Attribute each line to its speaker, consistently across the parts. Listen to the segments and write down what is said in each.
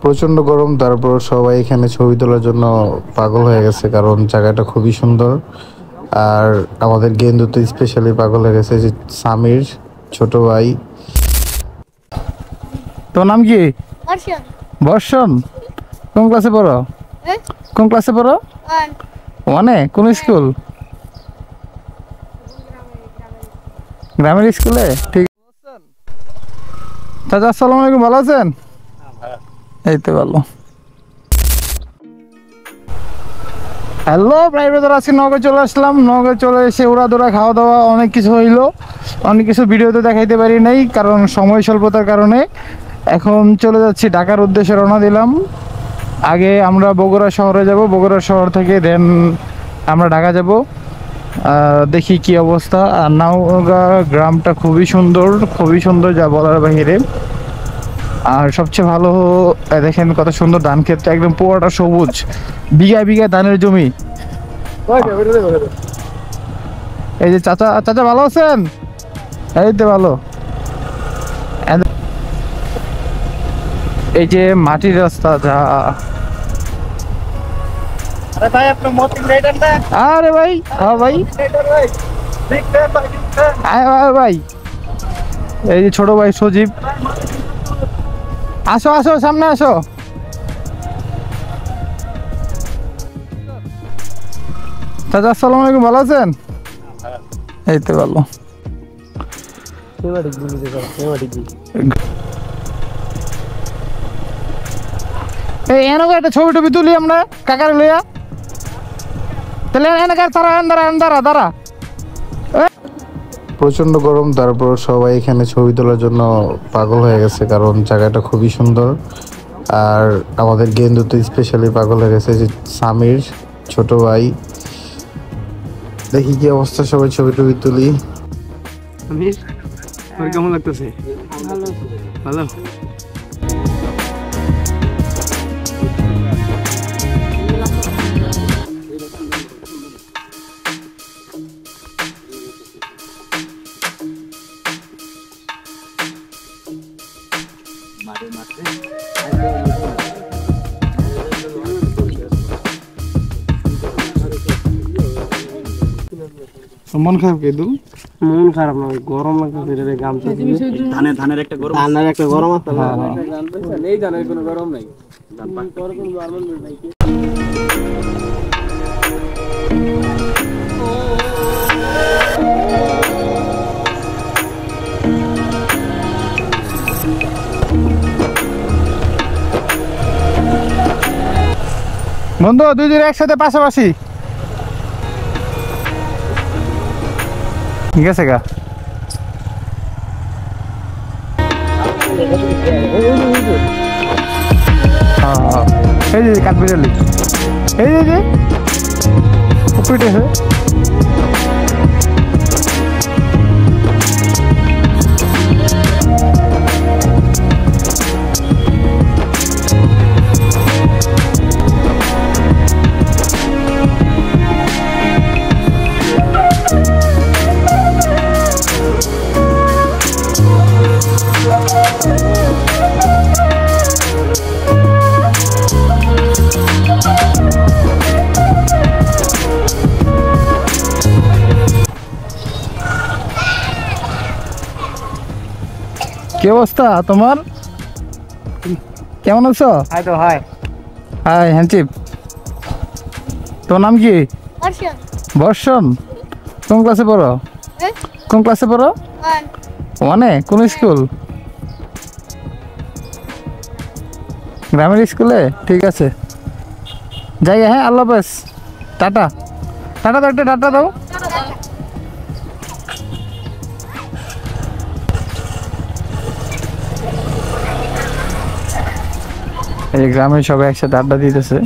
Speaker 1: প্রচন্ড গরম, তারপর সবাই এখানে ছবি তোলার জন্য পাগল হয়ে গেছে, কারণ জায়গাটা খুবই সুন্দর। আর আমাদের গেন্দু তো স্পেশালি পাগল হয়ে গেছে, যে সামির ছোট ভাই।
Speaker 2: তোর নাম কি? বর্ষণ। কোন ক্লাসে পড়ো? কোন ক্লাসে পড়ো? ওয়ানে। কোন স্কুল? গ্রামের স্কুলে। ঠিক। চাচা আসসালামু আলাইকুম, ভালো আছেন? এই তো ভালো। হ্যালো প্রাইভেট, আজকে নগর চলে আসলাম। নগর চলে এসে উড়াদোড়া খাওয়া দাওয়া অনেক কিছু হইলো। অনেক কিছু ভিডিওতে দেখাইতে পারি নাই, কারণ সময় স্বল্পতার কারণে। এখন চলে যাচ্ছি ঢাকার উদ্দেশ্যে, রওনা দিলাম। আগে আমরা বগুড়া শহরে যাব, বগুড়া শহর থেকে দেন আমরা ঢাকা যাব। দেখি কি অবস্থা। আর নওগাঁ গ্রামটা খুবই সুন্দর, যা বলার বাহিরে। আর সবচেয়ে ভালো দেখেন কত সুন্দর ধান ক্ষেতটা, একদম পুরোটা সবুজ, বিঘায় বিঘায় ধানের জমি। এই যে চাচা, চাচা ভালো আছেন? এই তো ভালো। এই যে মাটির রাস্তা, যা আরে ভাই হ্যাঁ ভাই, ভাই এই যে ছোট ভাই সজীব। আসো আসো, সামনে আসো। চাচা আসসালামু আলাইকুম, ভালো আছেন? এই তো ভালো। এই এনকে একটা ছবি টবি তুলি আমরা কাকারে লইয়া। তাহলে এনকার দাঁড়া।
Speaker 1: প্রচন্ড গরম, তারপর সবাই এখানে ছবি তোলার জন্য পাগল হয়ে গেছে, কারণ জায়গাটা খুবই সুন্দর। আর আমাদের গেন্দু তো স্পেশালি পাগল হয়ে গেছে, যে সামির ছোট ভাই। দেখি কি অবস্থা, সবাই ছবি টবি তুলি।
Speaker 2: কেমন লাগতেছে? ভালো। মন খারাপ কেদু?
Speaker 3: মন খারাপ না, গরম লাগতেছে। গামছা ধানের একটা গরম আছে। এই ধানের কোনো গরম নাই।
Speaker 2: বন্ধু দুই একসাথে পাশাপাশি, ঠিক আছে গা? এই যে কাটবে চলি, এই যে উপরে কি অবস্থা তোমার? কেমন আছো? হাই হ্যান্ডচিপ। তোর নাম কি? বর্ষণ। কোন ক্লাসে পড়ো? কোন ক্লাসে পড়ো? ওয়ানে। কোন স্কুল? গ্রামের স্কুলে। ঠিক আছে, জায়গা। হ্যাঁ, আল্লাহ হাফেজ। টাটা। টাটা দাও, একটা টাটা দাও। এই গ্রামে সবাই একসাথে আড্ডা দিতেছে।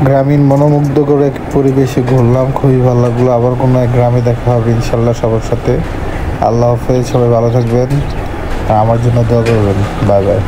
Speaker 1: গ্রামীণ মনোমুগ্ধকর এক পরিবেশে ঘুরলাম, খুবই ভালো লাগলো। আবার কোনো এক গ্রামে দেখা হবে ইনশাল্লাহ সবার সাথে। আল্লাহ হাফেজ, সবাই ভালো থাকবেন, আমার জন্য দোয়া করবেন। Bye bye.